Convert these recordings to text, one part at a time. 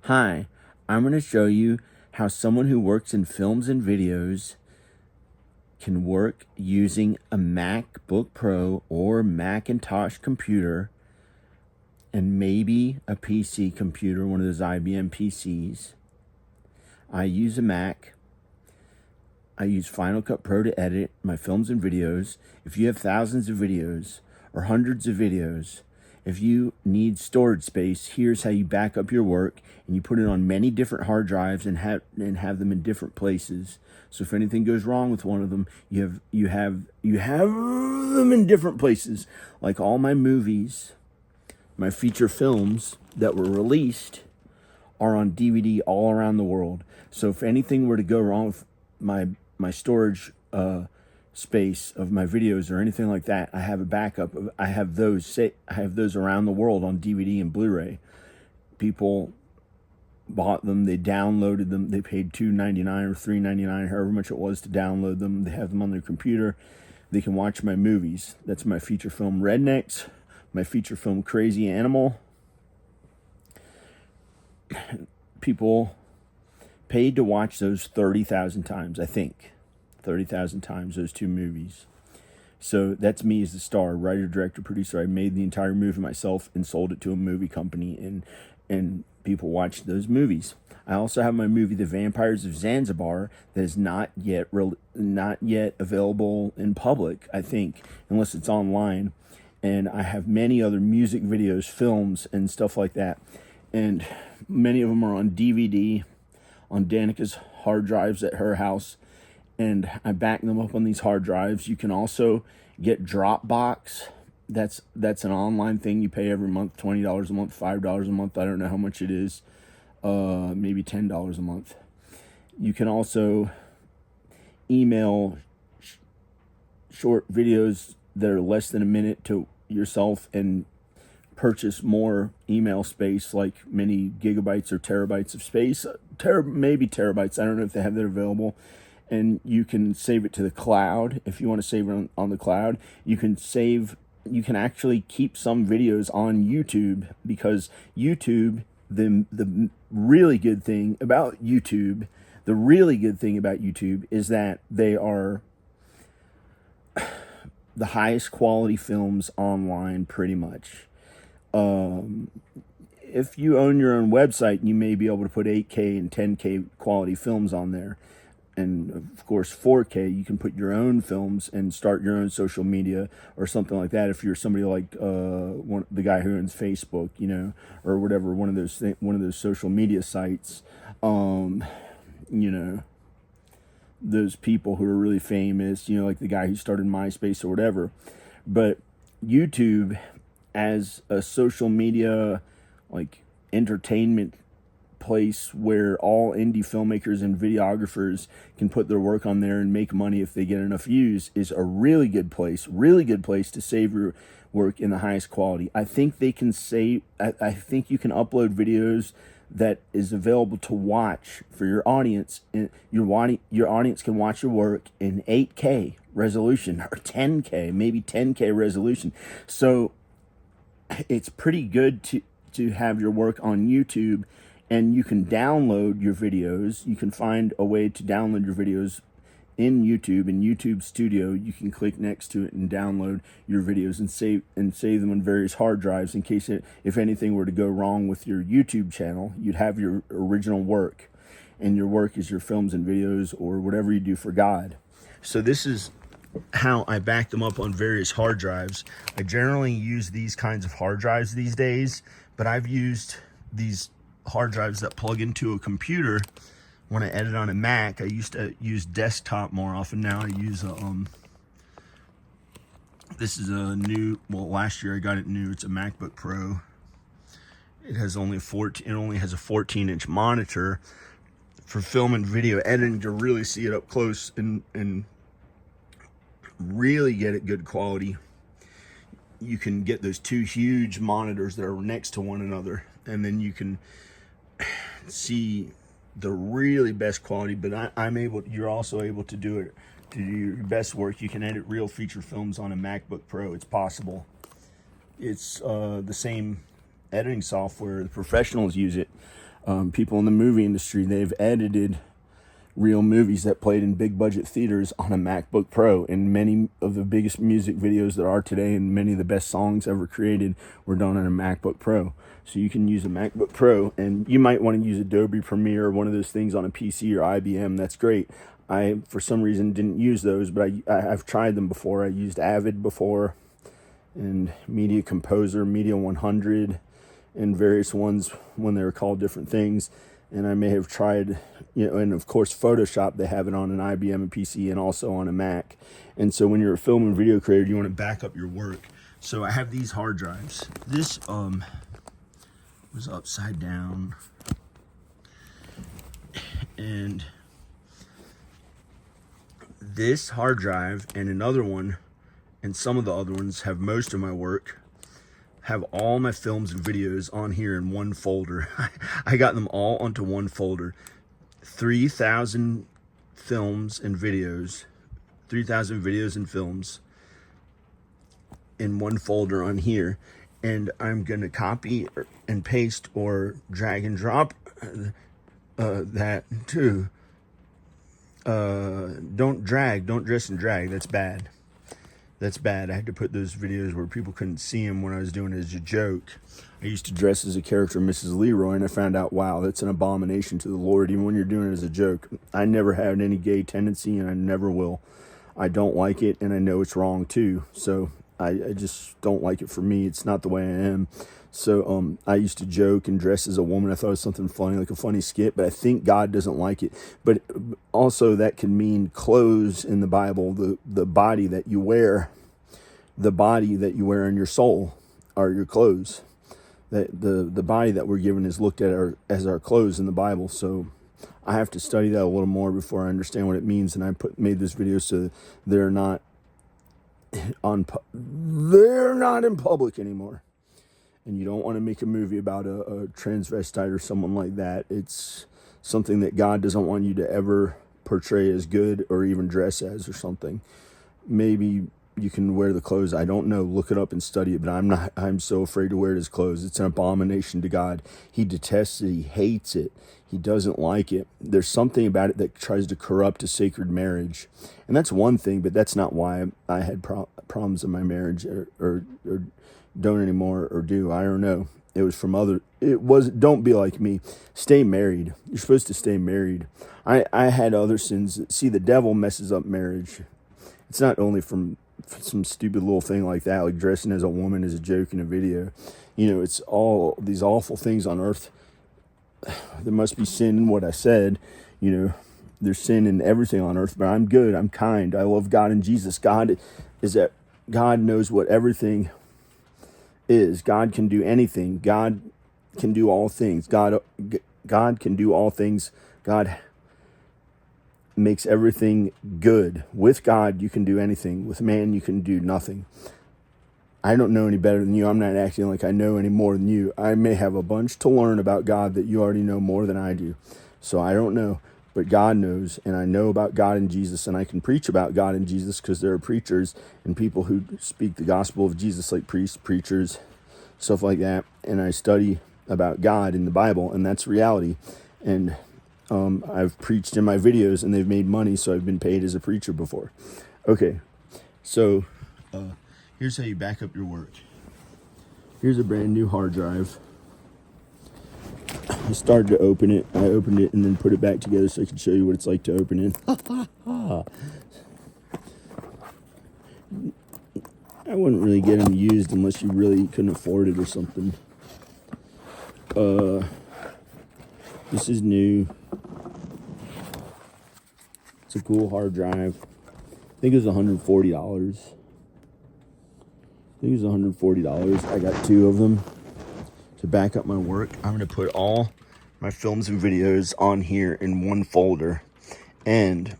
Hi, I'm going to show you how someone who works in films and videos can work using a MacBook Pro or Macintosh computer and maybe a PC computer, one of those IBM PCs. I use a Mac. I use Final Cut Pro to edit my films and videos. If you have thousands of videos or hundreds of videos, if you need storage space, here's how you back up your work, and you put it on many different hard drives and have them in different places. So if anything goes wrong with one of them, you have them in different places. Like all my movies, my feature films that were released are on DVD all around the world. So if anything were to go wrong with my storage space of my videos or anything like that, I have a backup. I have those around the world on DVD and Blu-ray. People bought them, they downloaded them, they paid $2.99 or $3.99, however much it was to download them. They have them on their computer. They can watch my movies. That's my feature film Rednecks, my feature film Crazy Animal. People paid to watch those 30,000 times, I think. 30,000 times, those two movies. So that's me as the star, writer, director, producer. I made the entire movie myself and sold it to a movie company, and people watched those movies. I also have my movie The Vampires of Zanzibar that is not yet available in public, I think, unless it's online. And I have many other music videos, films, and stuff like that. And many of them are on DVD, on Danica's hard drives at her house, and I back them up on these hard drives. You can also get Dropbox. That's an online thing you pay every month, $20 a month, $5 a month. I don't know how much it is. Maybe $10 a month. You can also email short videos that are less than a minute to yourself and purchase more email space, like many gigabytes or terabytes of space, maybe terabytes. I don't know if they have that available. And you can save it to the cloud. If you want to save it on the cloud, you can actually keep some videos on YouTube, because YouTube, the really good thing about YouTube is that they are the highest quality films online, pretty much. If you own your own website, you may be able to put 8K and 10K quality films on there. And of course, 4K, you can put your own films and start your own social media or something like that. If you're somebody like the guy who owns Facebook, or whatever, one of those social media sites, those people who are really famous, like the guy who started MySpace or whatever. But YouTube, as a social media, like, entertainment place where all indie filmmakers and videographers can put their work on there and make money if they get enough views, is a really good place to save your work in the highest quality. I think you can upload videos that is available to watch for your audience, and your audience can watch your work in 8K resolution or 10K, maybe 10K resolution. So it's pretty good to have your work on YouTube. And you can download your videos. You can find a way to download your videos in YouTube. In YouTube Studio, you can click next to it and download your videos and save them on various hard drives, in case if anything were to go wrong with your YouTube channel, you'd have your original work, and your work is your films and videos or whatever you do for God. So this is how I back them up on various hard drives. I generally use these kinds of hard drives these days, but I've used these hard drives that plug into a computer when I edit on a Mac. I used to use desktop more often. Now I use this is a new, last year I got it new. It's a MacBook Pro. It has only it only has a 14-inch monitor for film and video editing, to really see it up close and really get it good quality. You can get those two huge monitors that are next to one another, and then you can see the really best quality. But you're also able to do it, to do your best work. You can edit real feature films on a MacBook Pro. It's possible. It's the same editing software. The professionals use it. People in the movie industry, they've edited real movies that played in big budget theaters on a MacBook Pro, and many of the biggest music videos that are today and many of the best songs ever created were done on a MacBook Pro. So you can use a MacBook Pro, and you might want to use Adobe Premiere or one of those things on a PC or IBM. That's great. I, for some reason, didn't use those, but I've tried them before. I used Avid before, and Media Composer, Media 100, and various ones when they were called different things. And I may have tried, and of course Photoshop, they have it on an IBM and PC and also on a Mac. And so when you're a film and video creator, you want to back up your work. So I have these hard drives. This was upside down, and this hard drive and another one and some of the other ones have most of my work, have all my films and videos on here in one folder. I got them all onto one folder. 3,000 films and videos, 3,000 videos and films in one folder on here. And I'm gonna copy and paste or drag and drop that too. Don't dress and drag, that's bad. That's bad. I had to put those videos where people couldn't see him when I was doing it as a joke. I used to dress as a character, Mrs. Leroy, and I found out, wow, that's an abomination to the Lord, even when you're doing it as a joke. I never had any gay tendency, and I never will. I don't like it, and I know it's wrong too. So I just don't like it for me. It's not the way I am. So I used to joke and dress as a woman. I thought it was something funny, like a funny skit, but I think God doesn't like it. But also that can mean clothes in the Bible, the body that you wear, the body that you wear in your soul are your clothes. That the body that we're given is looked at as our clothes in the Bible. So I have to study that a little more before I understand what it means. And I made this video so they're not in public anymore. And you don't want to make a movie about a transvestite or someone like that. It's something that God doesn't want you to ever portray as good or even dress as or something. Maybe you can wear the clothes. I don't know. Look it up and study it. But I'm so afraid to wear it as clothes. It's an abomination to God. He detests it. He hates it. He doesn't like it. There's something about it that tries to corrupt a sacred marriage. And that's one thing, but that's not why I had problems in my marriage or don't anymore or do. I don't know. It was from don't be like me. Stay married. You're supposed to stay married. I had other sins. See, the devil messes up marriage. It's not only from some stupid little thing like that, like dressing as a woman as a joke in a video. It's all these awful things on earth. There must be sin in what I said. There's sin in everything on earth, but I'm good. I'm kind. I love God and Jesus. God knows what everything is. God can do anything. God can do all things. God can do all things. God makes everything good. With God, you can do anything. With man, you can do nothing. I don't know any better than you. I'm not acting like I know any more than you. I may have a bunch to learn about God that you already know more than I do. So I don't know, but God knows, and I know about God and Jesus, and I can preach about God and Jesus because there are preachers and people who speak the gospel of Jesus, like priests, preachers, stuff like that. And I study about God in the Bible, and that's reality. And I've preached in my videos, and they've made money, so I've been paid as a preacher before. Okay, so here's how you back up your work. Here's a brand new hard drive. I started to open it. I opened it and then put it back together so I could show you what it's like to open it. I wouldn't really get them used unless you really couldn't afford it or something. This is new. It's a cool hard drive. I think it was $140. I got two of them to back up my work. I'm going to put all my films and videos on here in one folder. And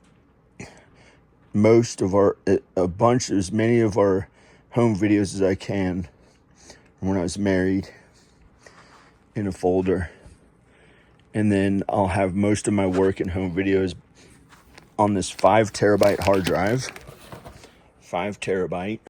as many of our home videos as I can when I was married in a folder. And then I'll have most of my work and home videos on this 5 terabyte hard drive. 5 terabyte.